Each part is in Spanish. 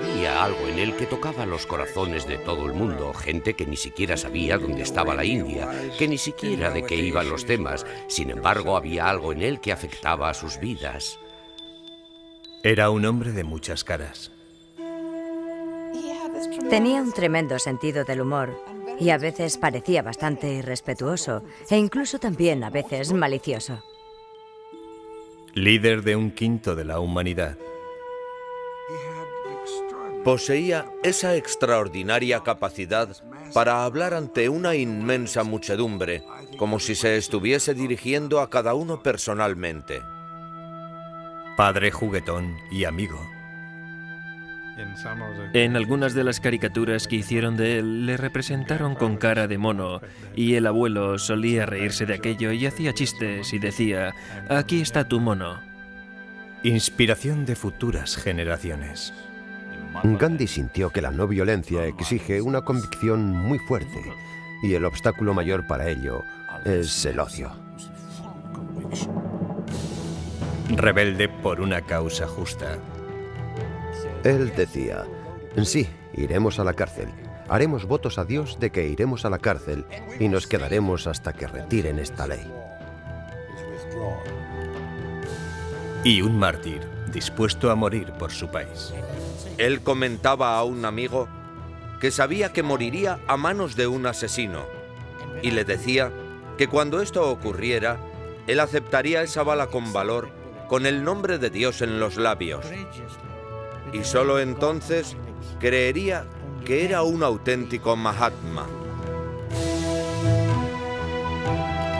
Había algo en él que tocaba los corazones de todo el mundo, gente que ni siquiera sabía dónde estaba la India, que ni siquiera de qué iban los temas. Sin embargo, había algo en él que afectaba a sus vidas. Era un hombre de muchas caras. Tenía un tremendo sentido del humor y a veces parecía bastante irrespetuoso e incluso también a veces malicioso. Líder de un quinto de la humanidad. Poseía esa extraordinaria capacidad para hablar ante una inmensa muchedumbre, como si se estuviese dirigiendo a cada uno personalmente. Padre juguetón y amigo. En algunas de las caricaturas que hicieron de él, le representaron con cara de mono, y el abuelo solía reírse de aquello y hacía chistes y decía: «Aquí está tu mono». Inspiración de futuras generaciones. Gandhi sintió que la no violencia exige una convicción muy fuerte, y el obstáculo mayor para ello es el odio. Rebelde por una causa justa. Él decía, sí, iremos a la cárcel. Haremos votos a Dios de que iremos a la cárcel y nos quedaremos hasta que retiren esta ley. Y un mártir dispuesto a morir por su país. Él comentaba a un amigo que sabía que moriría a manos de un asesino y le decía que cuando esto ocurriera, él aceptaría esa bala con valor, con el nombre de Dios en los labios. Y solo entonces creería que era un auténtico Mahatma.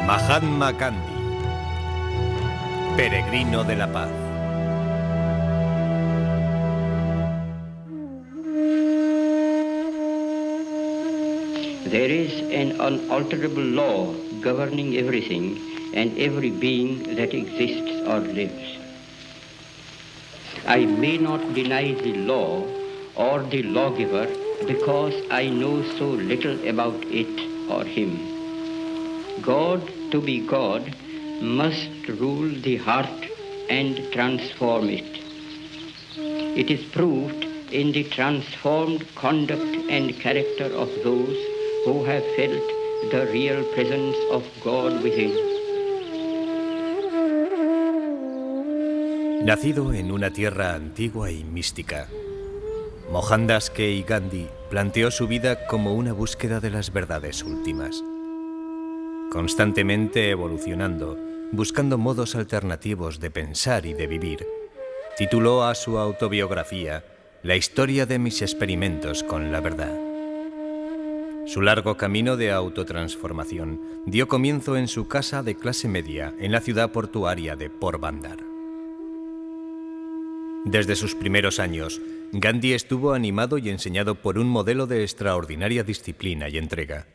Mahatma Gandhi, peregrino de la paz. There is an unalterable law governing everything and every being that exists or lives. I may not deny the law or the lawgiver because I know so little about it or him. God, to be God, must rule the heart and transform it. It is proved in the transformed conduct and character of those who have felt the real presence of God within. Nacido en una tierra antigua y mística, Mohandas K. Gandhi planteó su vida como una búsqueda de las verdades últimas. Constantemente evolucionando, buscando modos alternativos de pensar y de vivir, tituló a su autobiografía La historia de mis experimentos con la verdad. Su largo camino de autotransformación dio comienzo en su casa de clase media en la ciudad portuaria de Porbandar. Desde sus primeros años, Gandhi estuvo animado y enseñado por un modelo de extraordinaria disciplina y entrega.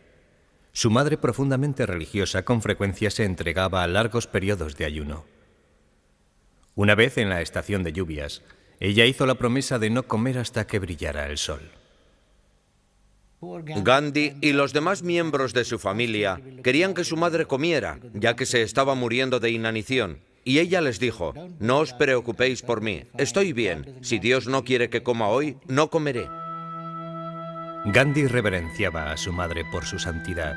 Su madre, profundamente religiosa, con frecuencia se entregaba a largos periodos de ayuno. Una vez en la estación de lluvias, ella hizo la promesa de no comer hasta que brillara el sol. Gandhi y los demás miembros de su familia querían que su madre comiera, ya que se estaba muriendo de inanición. Y ella les dijo, no os preocupéis por mí, estoy bien. Si Dios no quiere que coma hoy, no comeré. Gandhi reverenciaba a su madre por su santidad,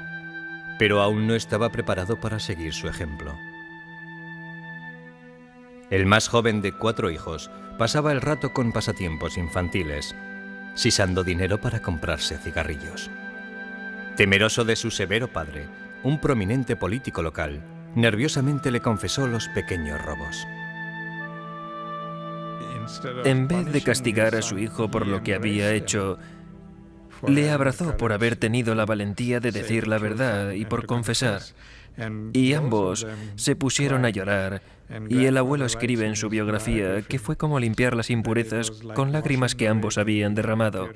pero aún no estaba preparado para seguir su ejemplo. El más joven de 4 hijos pasaba el rato con pasatiempos infantiles, sisando dinero para comprarse cigarrillos. Temeroso de su severo padre, un prominente político local, nerviosamente le confesó los pequeños robos. En vez de castigar a su hijo por lo que había hecho, le abrazó por haber tenido la valentía de decir la verdad y por confesar. Y ambos se pusieron a llorar, y el abuelo escribe en su biografía que fue como limpiar las impurezas con lágrimas que ambos habían derramado.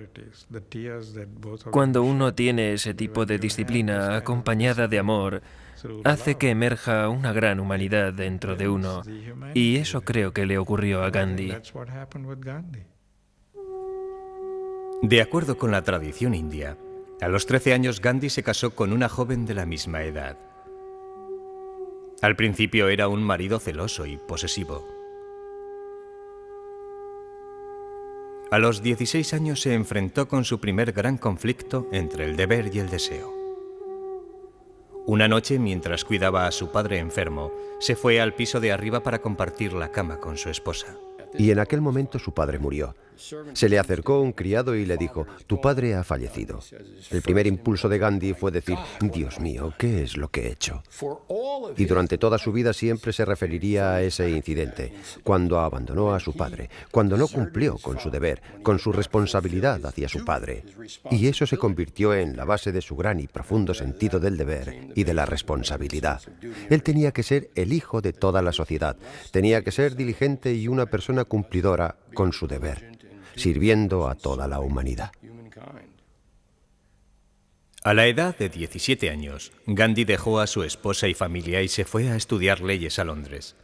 Cuando uno tiene ese tipo de disciplina acompañada de amor, hace que emerja una gran humanidad dentro de uno, y eso creo que le ocurrió a Gandhi. De acuerdo con la tradición india, a los 13 años Gandhi se casó con una joven de la misma edad. Al principio era un marido celoso y posesivo. A los 16 años se enfrentó con su primer gran conflicto entre el deber y el deseo. Una noche, mientras cuidaba a su padre enfermo, se fue al piso de arriba para compartir la cama con su esposa. Y en aquel momento su padre murió. Se le acercó un criado y le dijo: tu padre ha fallecido. El primer impulso de Gandhi fue decir: Dios mío, ¿qué es lo que he hecho? Y durante toda su vida siempre se referiría a ese incidente, cuando abandonó a su padre, cuando no cumplió con su deber, con su responsabilidad hacia su padre. Y eso se convirtió en la base de su gran y profundo sentido del deber y de la responsabilidad. Él tenía que ser el hijo de toda la sociedad, tenía que ser diligente y una persona cumplidora con su deber, sirviendo a toda la humanidad. A la edad de 17 años, Gandhi dejó a su esposa y familia y se fue a estudiar leyes a Londres.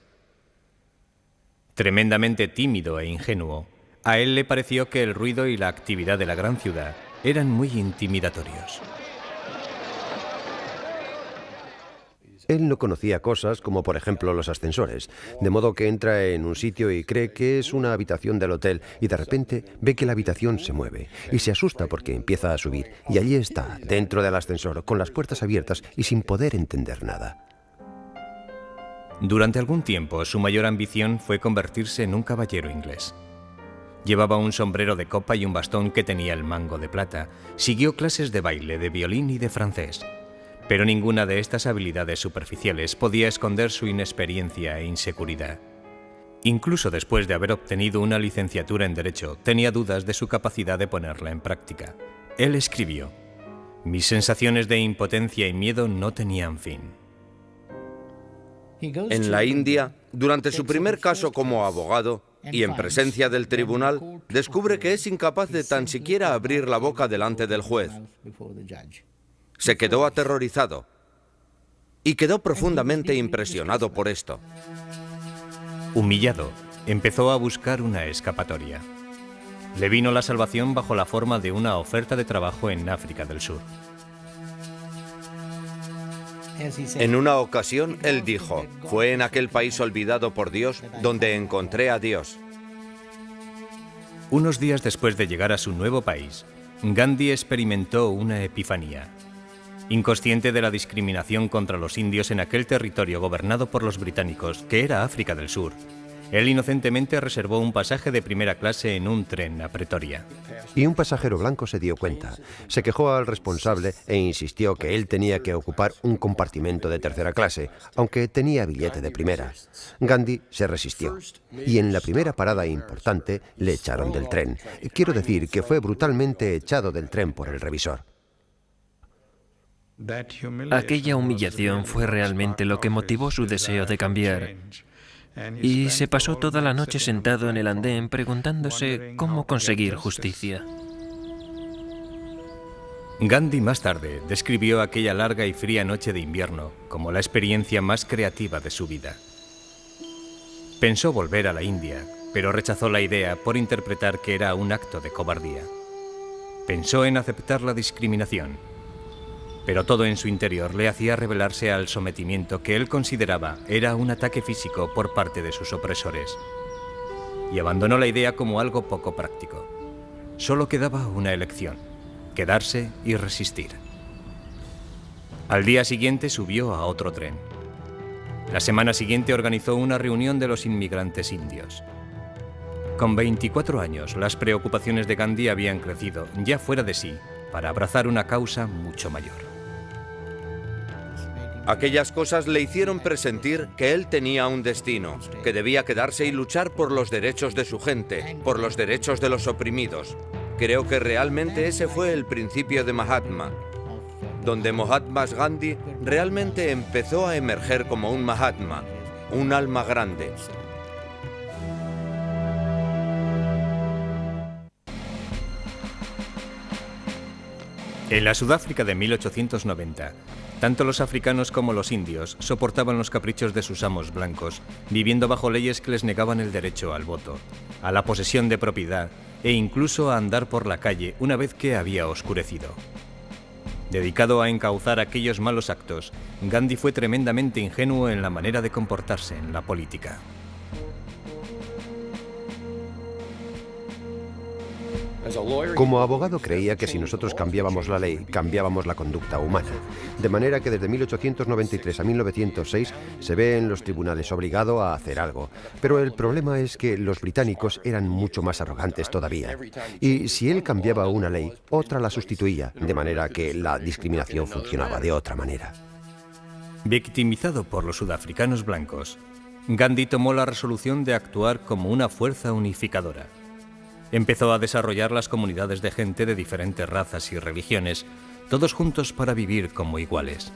Tremendamente tímido e ingenuo, a él le pareció que el ruido y la actividad de la gran ciudad eran muy intimidatorios. Él no conocía cosas como, por ejemplo, los ascensores, de modo que entra en un sitio y cree que es una habitación del hotel y de repente ve que la habitación se mueve y se asusta porque empieza a subir y allí está, dentro del ascensor, con las puertas abiertas y sin poder entender nada. Durante algún tiempo, su mayor ambición fue convertirse en un caballero inglés. Llevaba un sombrero de copa y un bastón que tenía el mango de plata. Siguió clases de baile, de violín y de francés. Pero ninguna de estas habilidades superficiales podía esconder su inexperiencia e inseguridad. Incluso después de haber obtenido una licenciatura en Derecho, tenía dudas de su capacidad de ponerla en práctica. Él escribió: mis sensaciones de impotencia y miedo no tenían fin. En la India, durante su primer caso como abogado y en presencia del tribunal, descubre que es incapaz de tan siquiera abrir la boca delante del juez. Se quedó aterrorizado y quedó profundamente impresionado por esto. Humillado, empezó a buscar una escapatoria. Le vino la salvación bajo la forma de una oferta de trabajo en África del Sur. En una ocasión, él dijo: fue en aquel país olvidado por Dios donde encontré a Dios. Unos días después de llegar a su nuevo país, Gandhi experimentó una epifanía. Inconsciente de la discriminación contra los indios en aquel territorio gobernado por los británicos, que era África del Sur, él inocentemente reservó un pasaje de primera clase en un tren a Pretoria. Y un pasajero blanco se dio cuenta. Se quejó al responsable e insistió que él tenía que ocupar un compartimento de tercera clase, aunque tenía billete de primera. Gandhi se resistió. Y en la primera parada importante le echaron del tren. Quiero decir que fue brutalmente echado del tren por el revisor. Aquella humillación fue realmente lo que motivó su deseo de cambiar. Y se pasó toda la noche sentado en el andén preguntándose cómo conseguir justicia. Gandhi más tarde describió aquella larga y fría noche de invierno como la experiencia más creativa de su vida. Pensó volver a la India, pero rechazó la idea por interpretar que era un acto de cobardía. Pensó en aceptar la discriminación, pero todo en su interior le hacía rebelarse al sometimiento que él consideraba era un ataque físico por parte de sus opresores. Y abandonó la idea como algo poco práctico. Solo quedaba una elección: quedarse y resistir. Al día siguiente subió a otro tren. La semana siguiente organizó una reunión de los inmigrantes indios. Con 24 años, las preocupaciones de Gandhi habían crecido, ya fuera de sí, para abrazar una causa mucho mayor. Aquellas cosas le hicieron presentir que él tenía un destino, que debía quedarse y luchar por los derechos de su gente, por los derechos de los oprimidos. Creo que realmente ese fue el principio de Mahatma, donde Mahatma Gandhi realmente empezó a emerger como un Mahatma, un alma grande. En la Sudáfrica de 1890, tanto los africanos como los indios soportaban los caprichos de sus amos blancos, viviendo bajo leyes que les negaban el derecho al voto, a la posesión de propiedad e incluso a andar por la calle una vez que había oscurecido. Dedicado a encauzar aquellos malos actos, Gandhi fue tremendamente ingenuo en la manera de comportarse en la política. Como abogado creía que si nosotros cambiábamos la ley, cambiábamos la conducta humana. De manera que desde 1893 a 1906 se ve en los tribunales obligado a hacer algo. Pero el problema es que los británicos eran mucho más arrogantes todavía. Y si él cambiaba una ley, otra la sustituía, de manera que la discriminación funcionaba de otra manera. Victimizado por los sudafricanos blancos, Gandhi tomó la resolución de actuar como una fuerza unificadora. Empezó a desarrollar las comunidades de gente de diferentes razas y religiones, todos juntos para vivir como iguales.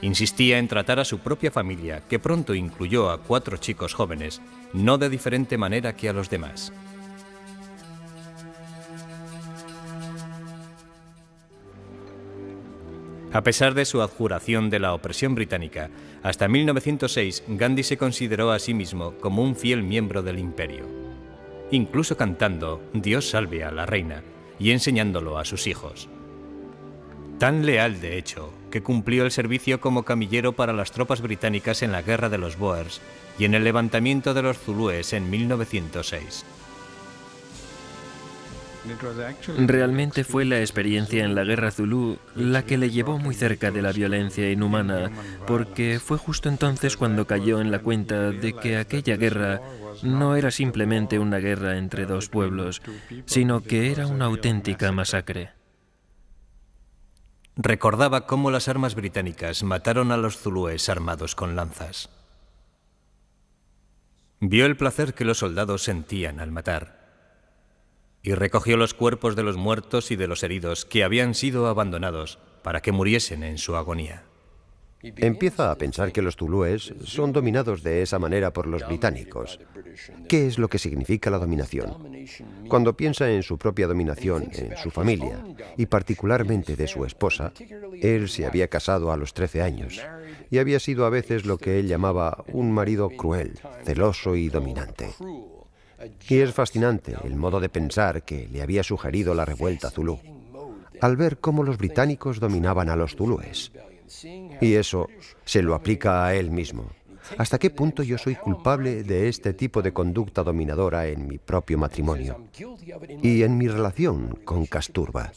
Insistía en tratar a su propia familia, que pronto incluyó a 4 chicos jóvenes, no de diferente manera que a los demás. A pesar de su abjuración de la opresión británica, hasta 1906 Gandhi se consideró a sí mismo como un fiel miembro del imperio, incluso cantando Dios salve a la reina y enseñándolo a sus hijos. Tan leal, de hecho, que cumplió el servicio como camillero para las tropas británicas en la Guerra de los Boers y en el levantamiento de los zulúes en 1906. Realmente fue la experiencia en la Guerra Zulú la que le llevó muy cerca de la violencia inhumana, porque fue justo entonces cuando cayó en la cuenta de que aquella guerra no era simplemente una guerra entre 2 pueblos, sino que era una auténtica masacre. Recordaba cómo las armas británicas mataron a los zulúes armados con lanzas. Vio el placer que los soldados sentían al matar y recogió los cuerpos de los muertos y de los heridos que habían sido abandonados para que muriesen en su agonía. Empieza a pensar que los zulúes son dominados de esa manera por los británicos. ¿Qué es lo que significa la dominación? Cuando piensa en su propia dominación, en su familia, y particularmente de su esposa, él se había casado a los 13 años y había sido a veces lo que él llamaba un marido cruel, celoso y dominante. Y es fascinante el modo de pensar que le había sugerido la revuelta zulú, al ver cómo los británicos dominaban a los zulúes. Y eso se lo aplica a él mismo. ¿Hasta qué punto yo soy culpable de este tipo de conducta dominadora en mi propio matrimonio y en mi relación con Kasturba?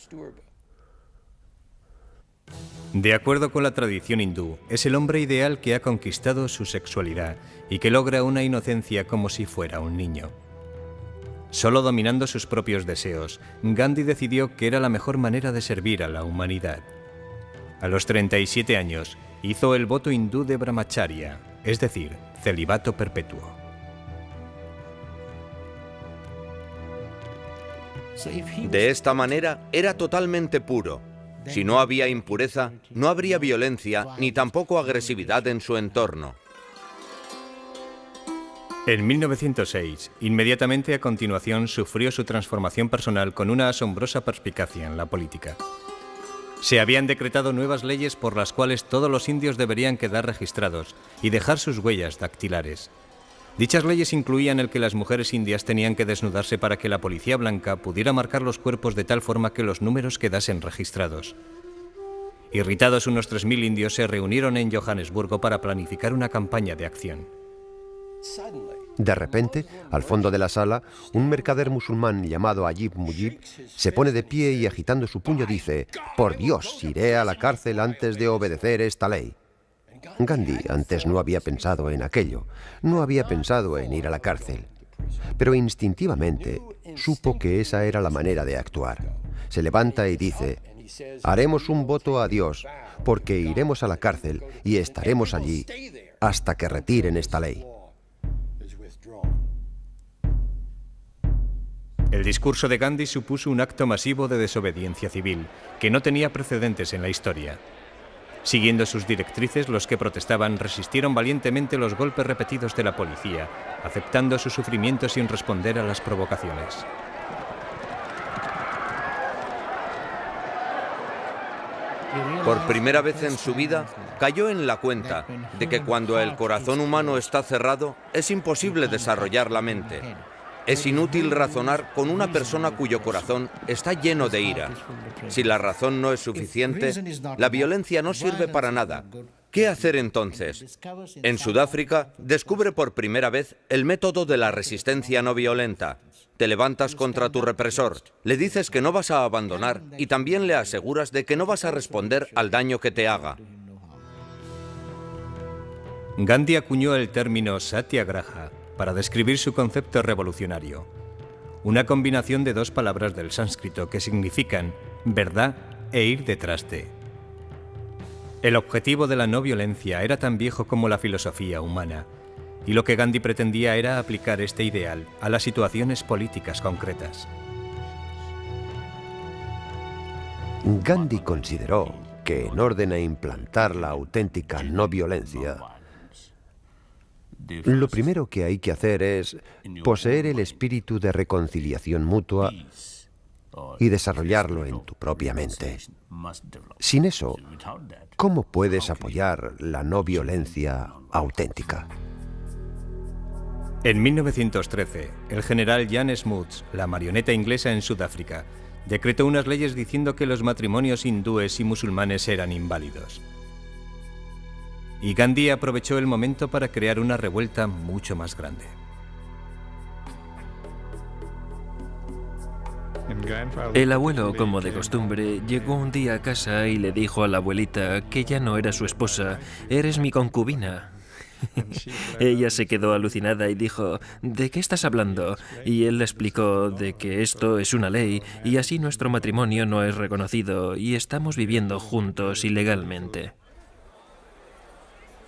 De acuerdo con la tradición hindú, es el hombre ideal que ha conquistado su sexualidad y que logra una inocencia como si fuera un niño. Solo dominando sus propios deseos, Gandhi decidió que era la mejor manera de servir a la humanidad. A los 37 años, hizo el voto hindú de Brahmacharya, es decir, celibato perpetuo. De esta manera era totalmente puro. Si no había impureza, no habría violencia ni tampoco agresividad en su entorno. En 1906, inmediatamente a continuación, sufrió su transformación personal con una asombrosa perspicacia en la política. Se habían decretado nuevas leyes por las cuales todos los indios deberían quedar registrados y dejar sus huellas dactilares. Dichas leyes incluían el que las mujeres indias tenían que desnudarse para que la policía blanca pudiera marcar los cuerpos de tal forma que los números quedasen registrados. Irritados, unos 3.000 indios se reunieron en Johannesburgo para planificar una campaña de acción. De repente, al fondo de la sala, un mercader musulmán llamado Ajib Mujib se pone de pie y agitando su puño dice: «Por Dios, iré a la cárcel antes de obedecer esta ley». Gandhi antes no había pensado en aquello, no había pensado en ir a la cárcel, pero instintivamente supo que esa era la manera de actuar. Se levanta y dice: «Haremos un voto a Dios, porque iremos a la cárcel y estaremos allí hasta que retiren esta ley». El discurso de Gandhi supuso un acto masivo de desobediencia civil, que no tenía precedentes en la historia. Siguiendo sus directrices, los que protestaban resistieron valientemente los golpes repetidos de la policía, aceptando su sufrimiento sin responder a las provocaciones. Por primera vez en su vida, cayó en la cuenta de que cuando el corazón humano está cerrado, es imposible desarrollar la mente. Es inútil razonar con una persona cuyo corazón está lleno de ira. Si la razón no es suficiente, la violencia no sirve para nada. ¿Qué hacer entonces? En Sudáfrica descubre por primera vez el método de la resistencia no violenta. Te levantas contra tu represor, le dices que no vas a abandonar y también le aseguras de que no vas a responder al daño que te haga. Gandhi acuñó el término satyagraha para describir su concepto revolucionario, una combinación de dos palabras del sánscrito que significan verdad e ir detrás de. El objetivo de la no violencia era tan viejo como la filosofía humana, y lo que Gandhi pretendía era aplicar este ideal a las situaciones políticas concretas. Gandhi consideró que en orden a implantar la auténtica no violencia, lo primero que hay que hacer es poseer el espíritu de reconciliación mutua y desarrollarlo en tu propia mente. Sin eso, ¿cómo puedes apoyar la no violencia auténtica? En 1913, el general Jan Smuts, la marioneta inglesa en Sudáfrica, decretó unas leyes diciendo que los matrimonios hindúes y musulmanes eran inválidos. Y Gandhi aprovechó el momento para crear una revuelta mucho más grande. El abuelo, como de costumbre, llegó un día a casa y le dijo a la abuelita que ya no era su esposa, «Eres mi concubina». Ella se quedó alucinada y dijo, «¿De qué estás hablando?». Y él le explicó de que esto es una ley y así nuestro matrimonio no es reconocido y estamos viviendo juntos ilegalmente.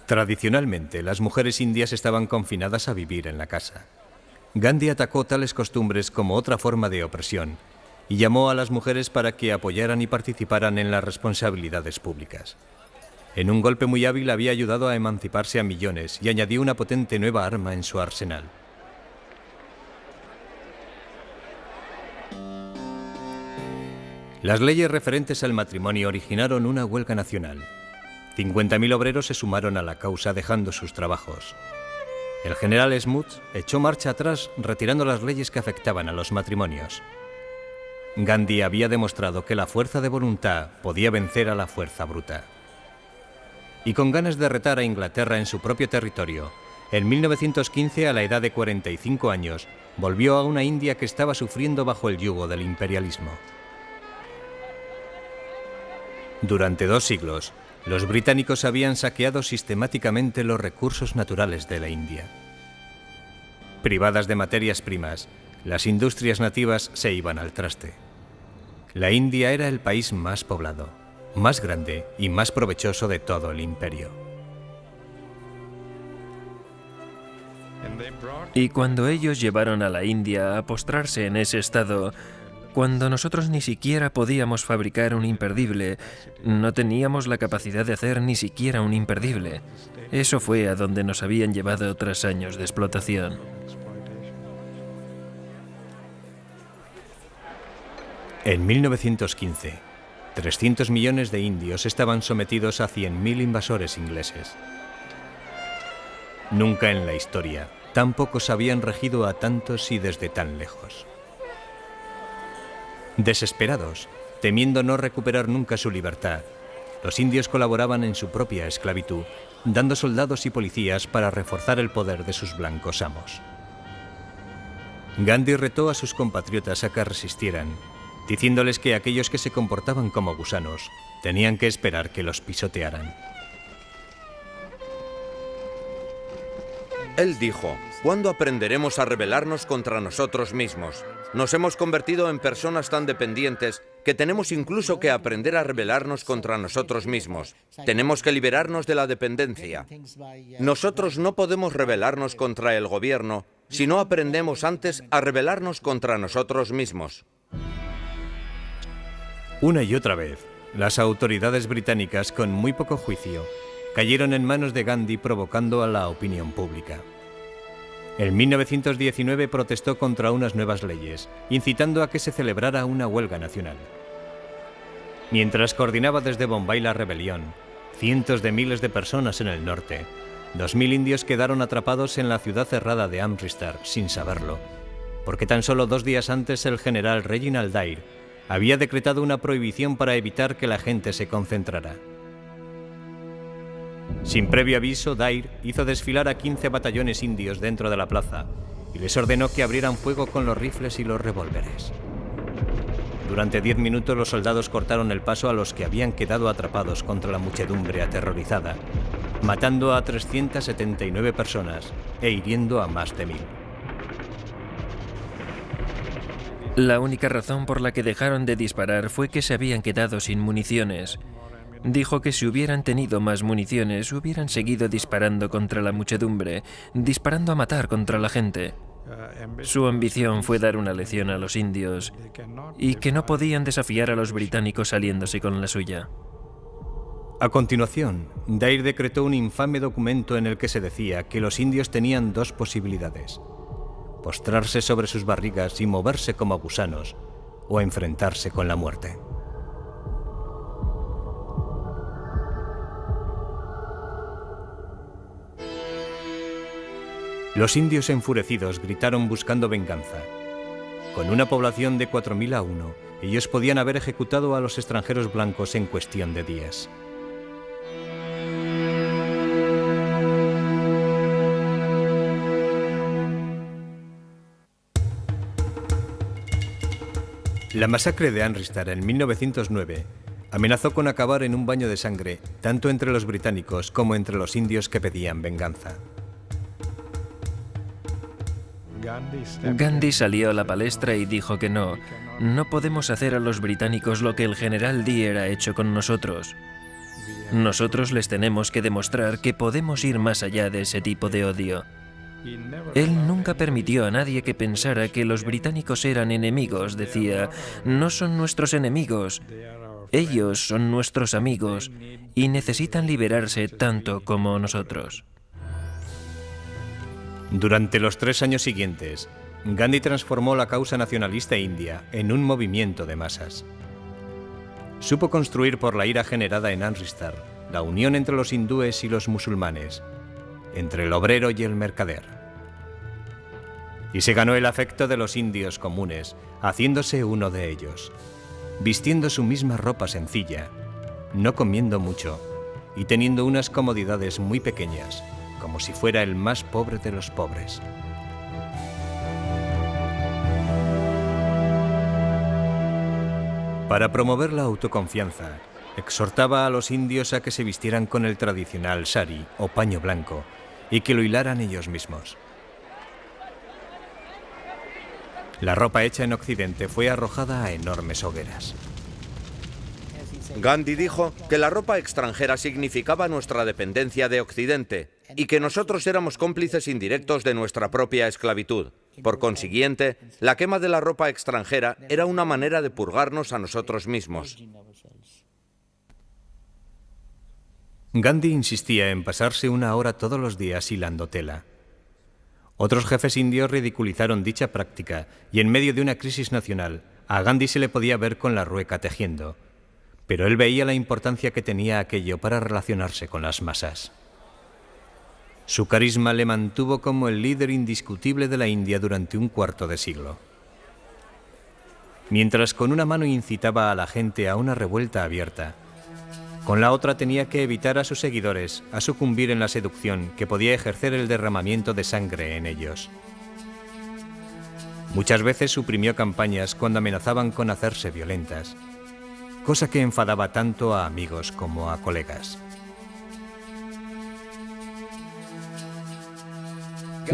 Tradicionalmente, las mujeres indias estaban confinadas a vivir en la casa. Gandhi atacó tales costumbres como otra forma de opresión y llamó a las mujeres para que apoyaran y participaran en las responsabilidades públicas. En un golpe muy hábil había ayudado a emanciparse a millones y añadió una potente nueva arma en su arsenal. Las leyes referentes al matrimonio originaron una huelga nacional. 50.000 obreros se sumaron a la causa dejando sus trabajos. El general Smuts echó marcha atrás retirando las leyes que afectaban a los matrimonios. Gandhi había demostrado que la fuerza de voluntad podía vencer a la fuerza bruta. Y con ganas de retar a Inglaterra en su propio territorio, en 1915, a la edad de 45 años, volvió a una India que estaba sufriendo bajo el yugo del imperialismo. Durante 2 siglos, los británicos habían saqueado sistemáticamente los recursos naturales de la India. Privadas de materias primas, las industrias nativas se iban al traste. La India era el país más poblado, más grande y más provechoso de todo el imperio. Y cuando ellos llevaron a la India a postrarse en ese estado, cuando nosotros ni siquiera podíamos fabricar un imperdible, no teníamos la capacidad de hacer ni siquiera un imperdible. Eso fue a donde nos habían llevado tras años de explotación. En 1915, 300 millones de indios estaban sometidos a 100.000 invasores ingleses. Nunca en la historia, tan pocos habían regido a tantos y desde tan lejos. Desesperados, temiendo no recuperar nunca su libertad, los indios colaboraban en su propia esclavitud, dando soldados y policías para reforzar el poder de sus blancos amos. Gandhi retó a sus compatriotas a que resistieran, diciéndoles que aquellos que se comportaban como gusanos tenían que esperar que los pisotearan. Él dijo, ¿cuándo aprenderemos a rebelarnos contra nosotros mismos? Nos hemos convertido en personas tan dependientes que tenemos incluso que aprender a rebelarnos contra nosotros mismos. Tenemos que liberarnos de la dependencia. Nosotros no podemos rebelarnos contra el gobierno si no aprendemos antes a rebelarnos contra nosotros mismos. Una y otra vez, las autoridades británicas, con muy poco juicio, cayeron en manos de Gandhi provocando a la opinión pública. En 1919 protestó contra unas nuevas leyes, incitando a que se celebrara una huelga nacional. Mientras coordinaba desde Bombay la rebelión, cientos de miles de personas en el norte, 2.000 indios quedaron atrapados en la ciudad cerrada de Amritsar sin saberlo, porque tan solo 2 días antes el general Reginald Dyer había decretado una prohibición para evitar que la gente se concentrara. Sin previo aviso, Dyer hizo desfilar a 15 batallones indios dentro de la plaza y les ordenó que abrieran fuego con los rifles y los revólveres. Durante 10 minutos los soldados cortaron el paso a los que habían quedado atrapados contra la muchedumbre aterrorizada, matando a 379 personas e hiriendo a más de 1000. La única razón por la que dejaron de disparar fue que se habían quedado sin municiones. Dijo que si hubieran tenido más municiones, hubieran seguido disparando contra la muchedumbre, disparando a matar contra la gente. Su ambición fue dar una lección a los indios y que no podían desafiar a los británicos saliéndose con la suya. A continuación, Dyer decretó un infame documento en el que se decía que los indios tenían 2 posibilidades: postrarse sobre sus barrigas y moverse como gusanos, o enfrentarse con la muerte. Los indios enfurecidos gritaron buscando venganza. Con una población de 4000 a 1, ellos podían haber ejecutado a los extranjeros blancos en cuestión de días. La masacre de Amritsar en 1909 amenazó con acabar en un baño de sangre, tanto entre los británicos como entre los indios que pedían venganza. Gandhi salió a la palestra y dijo que no podemos hacer a los británicos lo que el general Dyer ha hecho con nosotros. Nosotros les tenemos que demostrar que podemos ir más allá de ese tipo de odio. Él nunca permitió a nadie que pensara que los británicos eran enemigos. Decía, no son nuestros enemigos, ellos son nuestros amigos y necesitan liberarse tanto como nosotros. Durante los 3 años siguientes, Gandhi transformó la causa nacionalista india en un movimiento de masas. Supo construir por la ira generada en Amritsar la unión entre los hindúes y los musulmanes, entre el obrero y el mercader. Y se ganó el afecto de los indios comunes, haciéndose uno de ellos, vistiendo su misma ropa sencilla, no comiendo mucho y teniendo unas comodidades muy pequeñas, como si fuera el más pobre de los pobres. Para promover la autoconfianza, exhortaba a los indios a que se vistieran con el tradicional sari o paño blanco y que lo hilaran ellos mismos. La ropa hecha en Occidente fue arrojada a enormes hogueras. Gandhi dijo que la ropa extranjera significaba nuestra dependencia de Occidente y que nosotros éramos cómplices indirectos de nuestra propia esclavitud. Por consiguiente, la quema de la ropa extranjera era una manera de purgarnos a nosotros mismos. Gandhi insistía en pasarse 1 hora todos los días hilando tela. Otros jefes indios ridiculizaron dicha práctica y en medio de una crisis nacional, a Gandhi se le podía ver con la rueca tejiendo. Pero él veía la importancia que tenía aquello para relacionarse con las masas. Su carisma le mantuvo como el líder indiscutible de la India durante un cuarto de siglo. Mientras con una mano incitaba a la gente a una revuelta abierta, con la otra tenía que evitar a sus seguidores a sucumbir en la seducción que podía ejercer el derramamiento de sangre en ellos. Muchas veces suprimió campañas cuando amenazaban con hacerse violentas, cosa que enfadaba tanto a amigos como a colegas.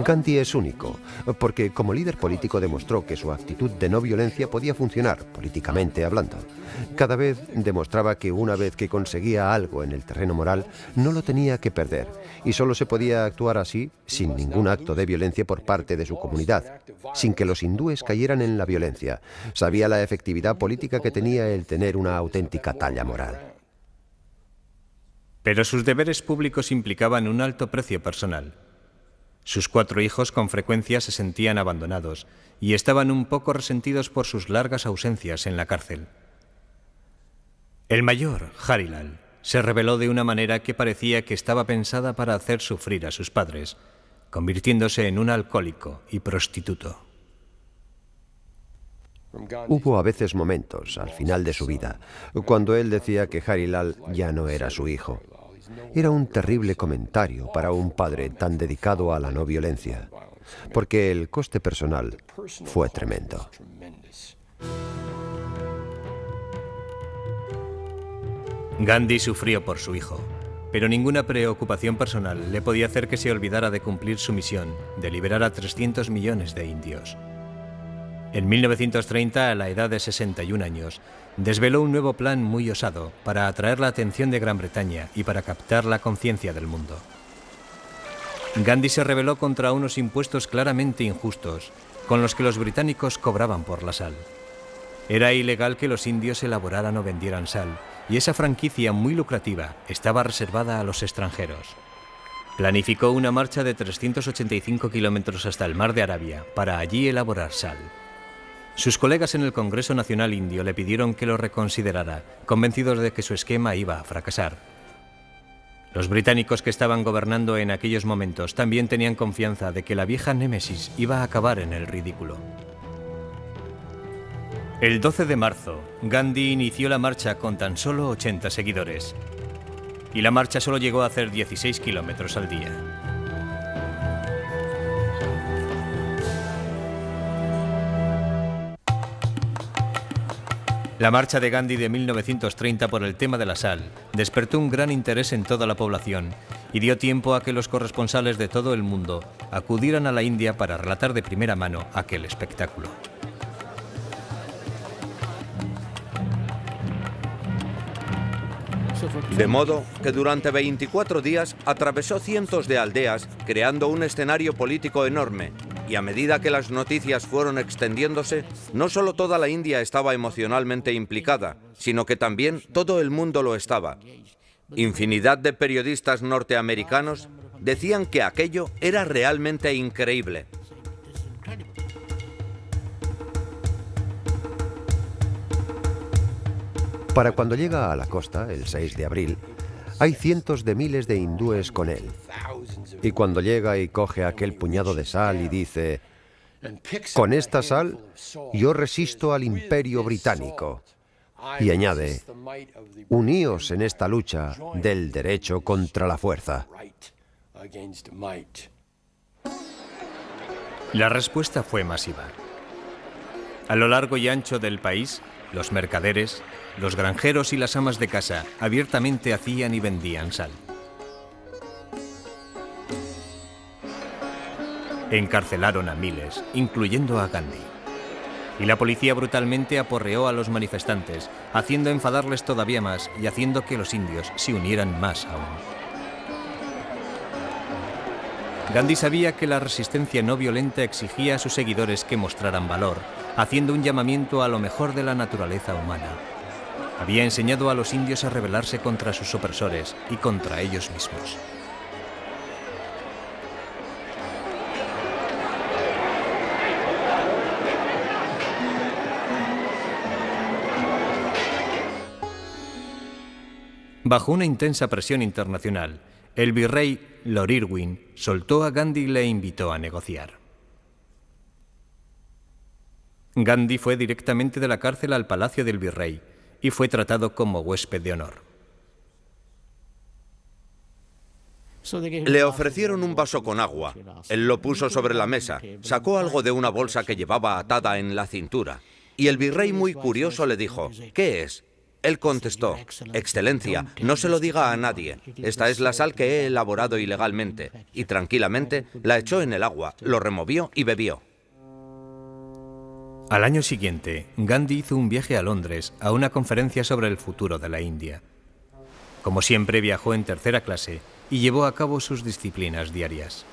Gandhi es único, porque como líder político demostró que su actitud de no violencia podía funcionar, políticamente hablando. Cada vez demostraba que una vez que conseguía algo en el terreno moral, no lo tenía que perder, y solo se podía actuar así, sin ningún acto de violencia por parte de su comunidad, sin que los hindúes cayeran en la violencia. Sabía la efectividad política que tenía el tener una auténtica talla moral. Pero sus deberes públicos implicaban un alto precio personal. Sus 4 hijos con frecuencia se sentían abandonados y estaban un poco resentidos por sus largas ausencias en la cárcel. El mayor, Harilal, se rebeló de una manera que parecía que estaba pensada para hacer sufrir a sus padres, convirtiéndose en un alcohólico y prostituto. Hubo a veces momentos, al final de su vida, cuando él decía que Harilal ya no era su hijo. era un terrible comentario para un padre tan dedicado a la no violencia, porque el coste personal fue tremendo. Gandhi sufrió por su hijo, pero ninguna preocupación personal le podía hacer que se olvidara de cumplir su misión de liberar a 300 millones de indios. En 1930, a la edad de 61 años, desveló un nuevo plan muy osado para atraer la atención de Gran Bretaña y para captar la conciencia del mundo. Gandhi se rebeló contra unos impuestos claramente injustos con los que los británicos cobraban por la sal. Era ilegal que los indios elaboraran o vendieran sal, y esa franquicia muy lucrativa estaba reservada a los extranjeros. Planificó una marcha de 385 kilómetros hasta el Mar de Arabia para allí elaborar sal. Sus colegas en el Congreso Nacional Indio le pidieron que lo reconsiderara, convencidos de que su esquema iba a fracasar. Los británicos que estaban gobernando en aquellos momentos también tenían confianza de que la vieja némesis iba a acabar en el ridículo. El 12 de marzo, Gandhi inició la marcha con tan solo 80 seguidores. Y la marcha solo llegó a hacer 16 kilómetros al día. La marcha de Gandhi de 1930 por el tema de la sal despertó un gran interés en toda la población y dio tiempo a que los corresponsales de todo el mundo acudieran a la India para relatar de primera mano aquel espectáculo. De modo que durante 24 días atravesó cientos de aldeas, creando un escenario político enorme. Y a medida que las noticias fueron extendiéndose, no solo toda la India estaba emocionalmente implicada, sino que también todo el mundo lo estaba. Infinidad de periodistas norteamericanos decían que aquello era realmente increíble. Para cuando llega a la costa, el 6 de abril, hay cientos de miles de hindúes con él. Y cuando llega y coge aquel puñado de sal y dice: con esta sal yo resisto al imperio británico. Y añade: uníos en esta lucha del derecho contra la fuerza. La respuesta fue masiva. A lo largo y ancho del país, los mercaderes, los granjeros y las amas de casa abiertamente hacían y vendían sal. Encarcelaron a miles, incluyendo a Gandhi. Y la policía brutalmente aporreó a los manifestantes, haciendo enfadarles todavía más y haciendo que los indios se unieran más aún. Gandhi sabía que la resistencia no violenta exigía a sus seguidores que mostraran valor, haciendo un llamamiento a lo mejor de la naturaleza humana. Había enseñado a los indios a rebelarse contra sus opresores y contra ellos mismos. Bajo una intensa presión internacional, el virrey Lord Irwin soltó a Gandhi y le invitó a negociar. Gandhi fue directamente de la cárcel al palacio del virrey y fue tratado como huésped de honor. Le ofrecieron un vaso con agua. Él lo puso sobre la mesa, sacó algo de una bolsa que llevaba atada en la cintura. Y el virrey, muy curioso, le dijo: ¿qué es? Él contestó: Excelencia, no se lo diga a nadie. Esta es la sal que he elaborado ilegalmente. Y tranquilamente la echó en el agua, lo removió y bebió. Al año siguiente, Gandhi hizo un viaje a Londres a una conferencia sobre el futuro de la India. Como siempre, viajó en tercera clase y llevó a cabo sus disciplinas diarias.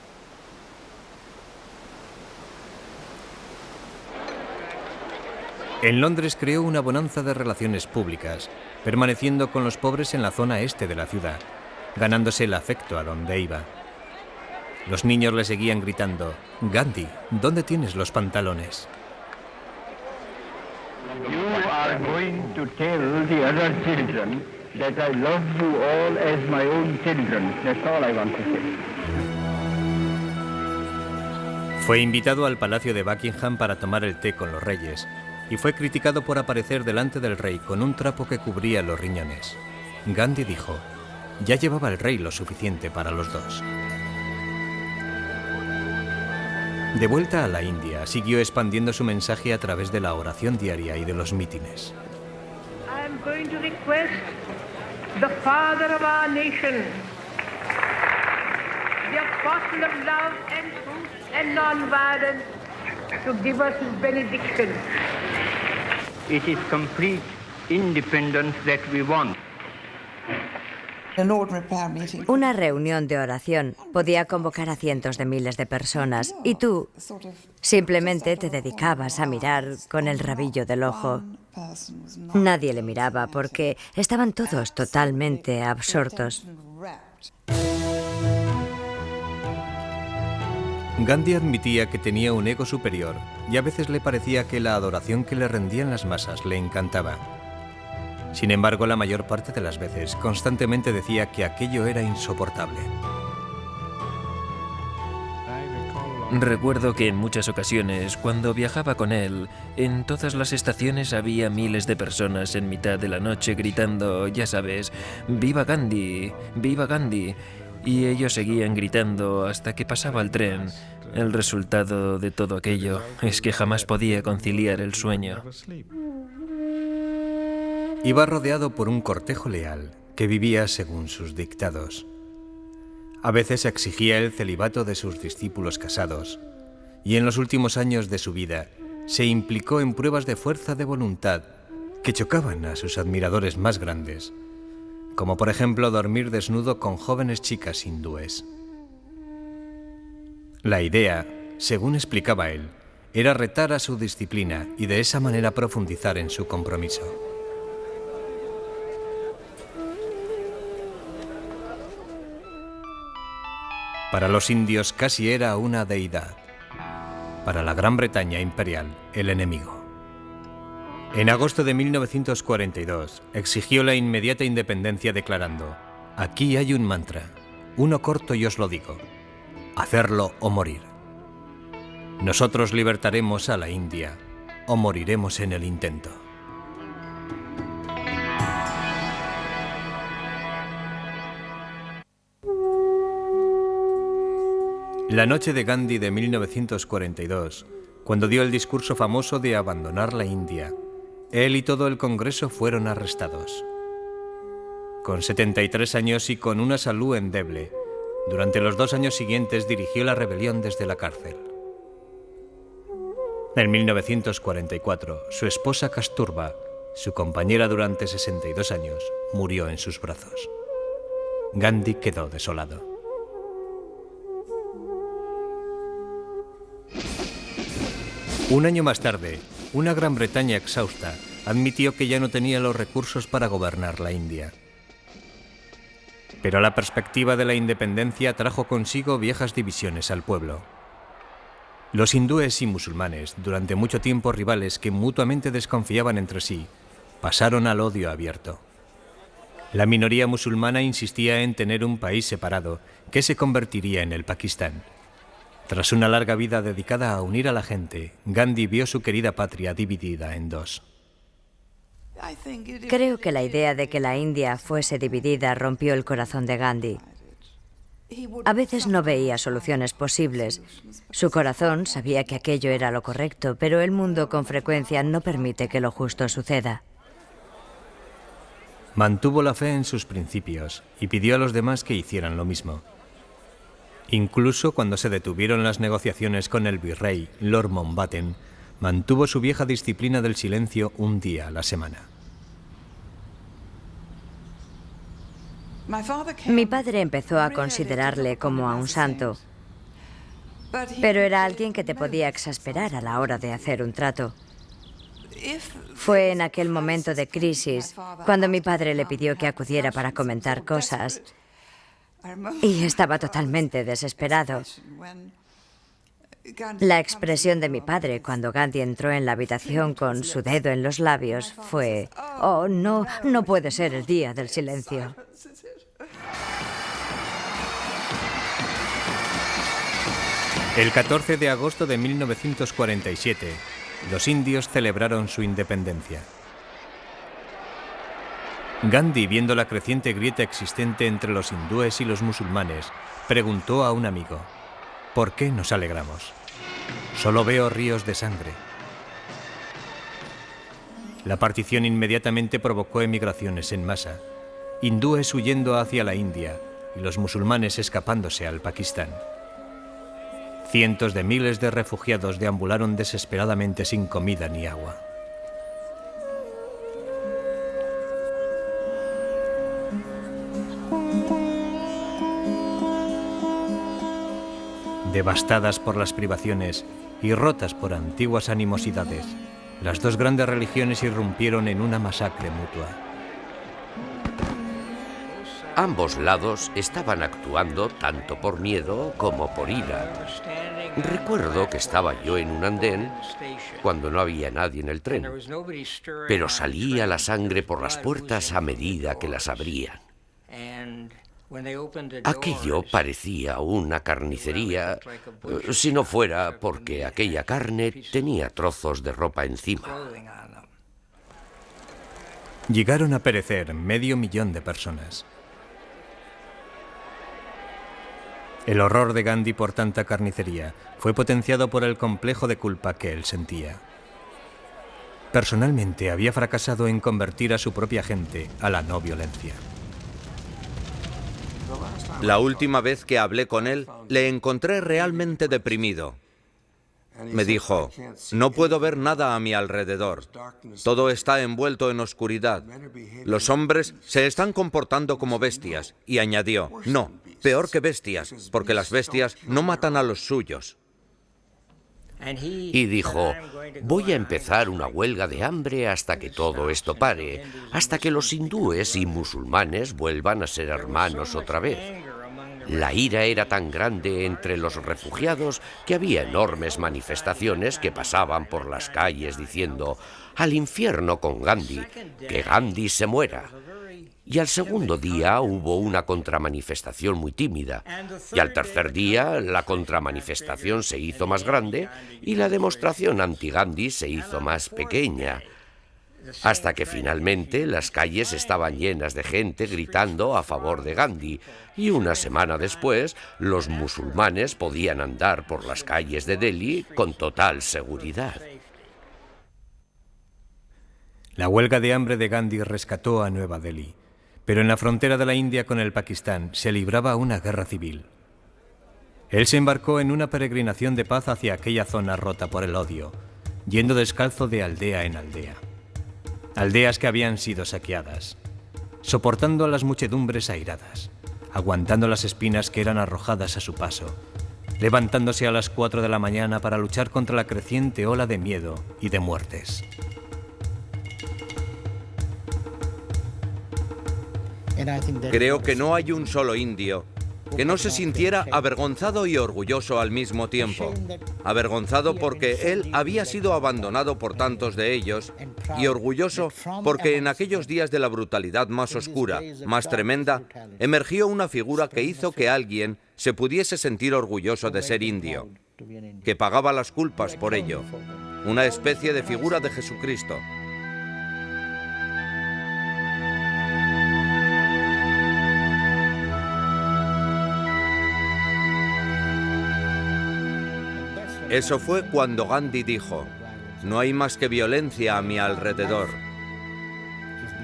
En Londres creó una bonanza de relaciones públicas, permaneciendo con los pobres en la zona este de la ciudad, ganándose el afecto a donde iba. Los niños le seguían gritando: Gandhi, ¿dónde tienes los pantalones? You are going to tell the other children that I love you all as my own children. That's all I want to say. Fue invitado al Palacio de Buckingham para tomar el té con los reyes y fue criticado por aparecer delante del rey con un trapo que cubría los riñones. Gandhi dijo: ya llevaba el rey lo suficiente para los dos. De vuelta a la India, siguió expandiendo su mensaje a través de la oración diaria y de los mítines. I am going to request the father of our nation, the apostle of love and truth and non-violence, to give us his benediction. It is complete independence that we want. Una reunión de oración podía convocar a cientos de miles de personas y tú simplemente te dedicabas a mirar con el rabillo del ojo. Nadie le miraba porque estaban todos totalmente absortos. Gandhi admitía que tenía un ego superior y a veces le parecía que la adoración que le rendían las masas le encantaba. Sin embargo, la mayor parte de las veces constantemente decía que aquello era insoportable. Recuerdo que en muchas ocasiones, cuando viajaba con él, en todas las estaciones había miles de personas en mitad de la noche gritando, ya sabes, ¡Viva Gandhi! ¡Viva Gandhi! Y ellos seguían gritando hasta que pasaba el tren. El resultado de todo aquello es que jamás podía conciliar el sueño. Iba rodeado por un cortejo leal que vivía según sus dictados. A veces exigía el celibato de sus discípulos casados, y en los últimos años de su vida se implicó en pruebas de fuerza de voluntad que chocaban a sus admiradores más grandes, como por ejemplo dormir desnudo con jóvenes chicas hindúes. La idea, según explicaba él, era retar a su disciplina y de esa manera profundizar en su compromiso. Para los indios casi era una deidad. Para la Gran Bretaña imperial, el enemigo. En agosto de 1942, exigió la inmediata independencia declarando: aquí hay un mantra, uno corto y os lo digo, hacerlo o morir. Nosotros libertaremos a la India o moriremos en el intento. La noche de Gandhi de 1942, cuando dio el discurso famoso de abandonar la India, él y todo el Congreso fueron arrestados. Con 73 años y con una salud endeble, durante los 2 años siguientes dirigió la rebelión desde la cárcel. En 1944, su esposa Kasturba, su compañera durante 62 años, murió en sus brazos. Gandhi quedó desolado. Un año más tarde, una Gran Bretaña exhausta admitió que ya no tenía los recursos para gobernar la India. Pero la perspectiva de la independencia trajo consigo viejas divisiones al pueblo. Los hindúes y musulmanes, durante mucho tiempo rivales que mutuamente desconfiaban entre sí, pasaron al odio abierto. La minoría musulmana insistía en tener un país separado que se convertiría en el Pakistán. Tras una larga vida dedicada a unir a la gente, Gandhi vio su querida patria dividida en dos. Creo que la idea de que la India fuese dividida rompió el corazón de Gandhi. A veces no veía soluciones posibles. Su corazón sabía que aquello era lo correcto, pero el mundo con frecuencia no permite que lo justo suceda. Mantuvo la fe en sus principios y pidió a los demás que hicieran lo mismo. Incluso cuando se detuvieron las negociaciones con el virrey, Lord Mountbatten, mantuvo su vieja disciplina del silencio un día a la semana. Mi padre empezó a considerarle como a un santo, pero era alguien que te podía exasperar a la hora de hacer un trato. Fue en aquel momento de crisis cuando mi padre le pidió que acudiera para comentar cosas y estaba totalmente desesperado. La expresión de mi padre cuando Gandhi entró en la habitación con su dedo en los labios fue: «Oh, no, no puede ser el día del silencio». El 14 de agosto de 1947, los indios celebraron su independencia. Gandhi, viendo la creciente grieta existente entre los hindúes y los musulmanes, preguntó a un amigo: ¿por qué nos alegramos? Solo veo ríos de sangre. La partición inmediatamente provocó emigraciones en masa, hindúes huyendo hacia la India y los musulmanes escapándose al Pakistán. Cientos de miles de refugiados deambularon desesperadamente sin comida ni agua. Devastadas por las privaciones y rotas por antiguas animosidades, las dos grandes religiones irrumpieron en una masacre mutua. Ambos lados estaban actuando tanto por miedo como por ira. Recuerdo que estaba yo en un andén cuando no había nadie en el tren, pero salía la sangre por las puertas a medida que las abrían. Aquello parecía una carnicería, si no fuera porque aquella carne tenía trozos de ropa encima. Llegaron a perecer 500.000 de personas. El horror de Gandhi por tanta carnicería fue potenciado por el complejo de culpa que él sentía. Personalmente había fracasado en convertir a su propia gente a la no violencia. La última vez que hablé con él, le encontré realmente deprimido. Me dijo: no puedo ver nada a mi alrededor. Todo está envuelto en oscuridad. Los hombres se están comportando como bestias. Y añadió: no, peor que bestias, porque las bestias no matan a los suyos. Y dijo: voy a empezar una huelga de hambre hasta que todo esto pare, hasta que los hindúes y musulmanes vuelvan a ser hermanos otra vez. La ira era tan grande entre los refugiados que había enormes manifestaciones que pasaban por las calles diciendo: al infierno con Gandhi, que Gandhi se muera. Y al segundo día hubo una contramanifestación muy tímida, y al tercer día la contramanifestación se hizo más grande y la demostración anti-Gandhi se hizo más pequeña, hasta que finalmente las calles estaban llenas de gente gritando a favor de Gandhi, y una semana después los musulmanes podían andar por las calles de Delhi con total seguridad. La huelga de hambre de Gandhi rescató a Nueva Delhi, pero en la frontera de la India con el Pakistán se libraba una guerra civil. Él se embarcó en una peregrinación de paz hacia aquella zona rota por el odio, yendo descalzo de aldea en aldea. Aldeas que habían sido saqueadas, soportando a las muchedumbres airadas, aguantando las espinas que eran arrojadas a su paso, levantándose a las 4 de la mañana para luchar contra la creciente ola de miedo y de muertes. Creo que no hay un solo indio que no se sintiera avergonzado y orgulloso al mismo tiempo. Avergonzado porque él había sido abandonado por tantos de ellos, y orgulloso porque en aquellos días de la brutalidad más oscura, más tremenda, emergió una figura que hizo que alguien se pudiese sentir orgulloso de ser indio, que pagaba las culpas por ello. Una especie de figura de Jesucristo. Eso fue cuando Gandhi dijo: no hay más que violencia a mi alrededor.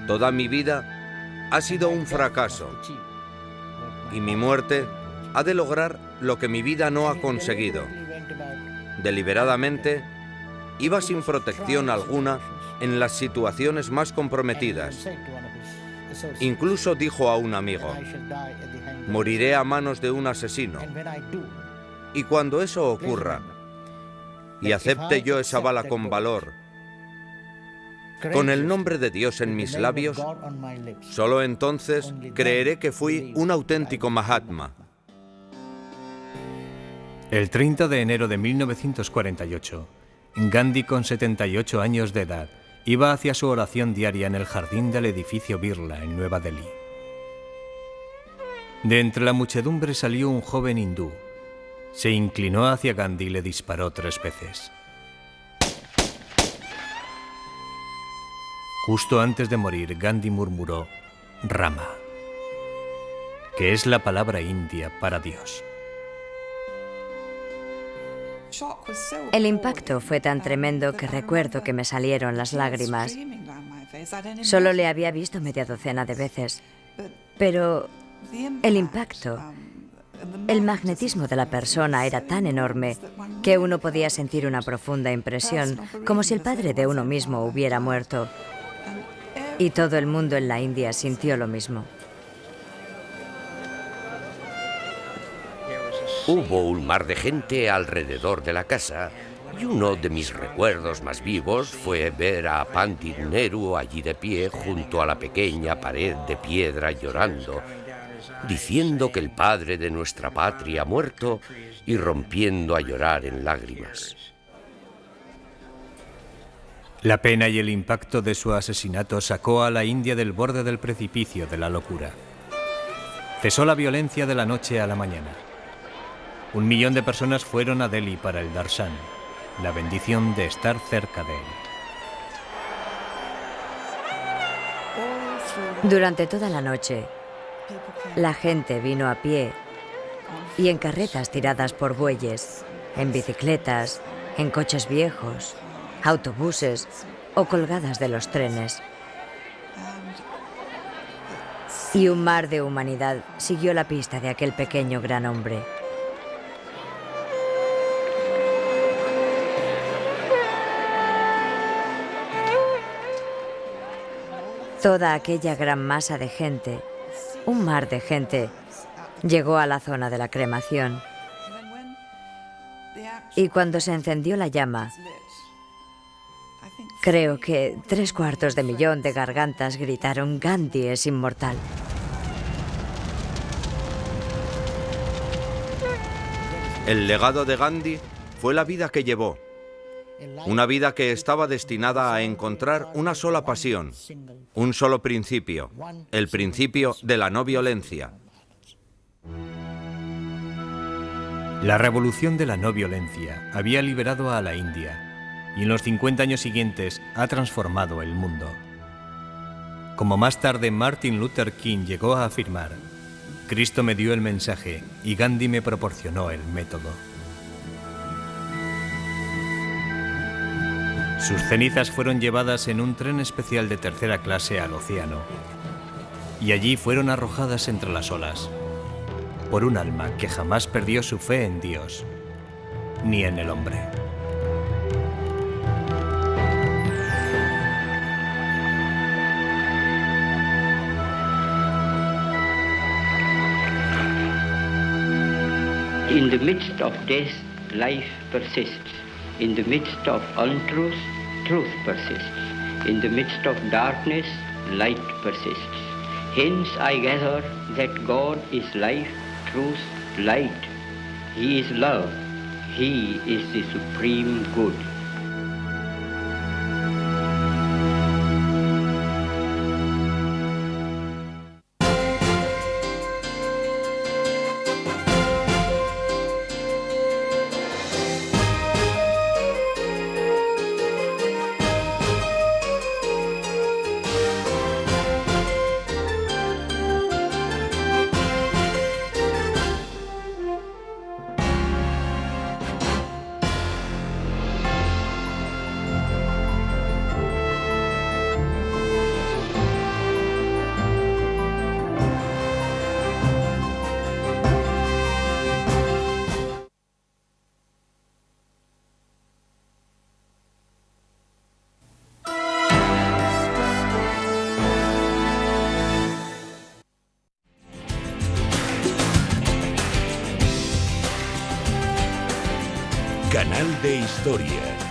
Toda mi vida ha sido un fracaso, y mi muerte ha de lograr lo que mi vida no ha conseguido. Deliberadamente, iba sin protección alguna en las situaciones más comprometidas. Incluso dijo a un amigo: moriré a manos de un asesino. Y cuando eso ocurra, y acepte yo esa bala con valor, con el nombre de Dios en mis labios, solo entonces creeré que fui un auténtico Mahatma. El 30 de enero de 1948, Gandhi, con 78 años de edad, iba hacia su oración diaria en el jardín del edificio Birla, en Nueva Delhi. De entre la muchedumbre salió un joven hindú. Se inclinó hacia Gandhi y le disparó 3 veces. Justo antes de morir, Gandhi murmuró: Rama, que es la palabra india para Dios. El impacto fue tan tremendo que recuerdo que me salieron las lágrimas. Solo le había visto media docena de veces, pero el impacto, el magnetismo de la persona era tan enorme que uno podía sentir una profunda impresión, como si el padre de uno mismo hubiera muerto. Y todo el mundo en la India sintió lo mismo. Hubo un mar de gente alrededor de la casa y uno de mis recuerdos más vivos fue ver a Pandit Nehru allí de pie junto a la pequeña pared de piedra llorando, diciendo que el padre de nuestra patria ha muerto y rompiendo a llorar en lágrimas. La pena y el impacto de su asesinato sacó a la India del borde del precipicio de la locura. Cesó la violencia de la noche a la mañana. 1 millón de personas fueron a Delhi para el darshan, la bendición de estar cerca de él. Durante toda la noche, la gente vino a pie y en carretas tiradas por bueyes, en bicicletas, en coches viejos, autobuses o colgadas de los trenes. Y un mar de humanidad siguió la pista de aquel pequeño gran hombre. Toda aquella gran masa de gente, un mar de gente, llegó a la zona de la cremación. Y cuando se encendió la llama, creo que 3/4 millón de gargantas gritaron: Gandhi es inmortal. El legado de Gandhi fue la vida que llevó. Una vida que estaba destinada a encontrar una sola pasión, un solo principio, el principio de la no violencia. La revolución de la no violencia había liberado a la India y en los 50 años siguientes ha transformado el mundo. Como más tarde Martin Luther King llegó a afirmar, Cristo me dio el mensaje y Gandhi me proporcionó el método. Sus cenizas fueron llevadas en un tren especial de tercera clase al océano y allí fueron arrojadas entre las olas por un alma que jamás perdió su fe en Dios ni en el hombre. In the midst of death, life persists. In the midst of untruth, truth persists. In the midst of darkness, light persists. Hence I gather that God is life, truth, light. He is love. He is the supreme good. Canal de Historia.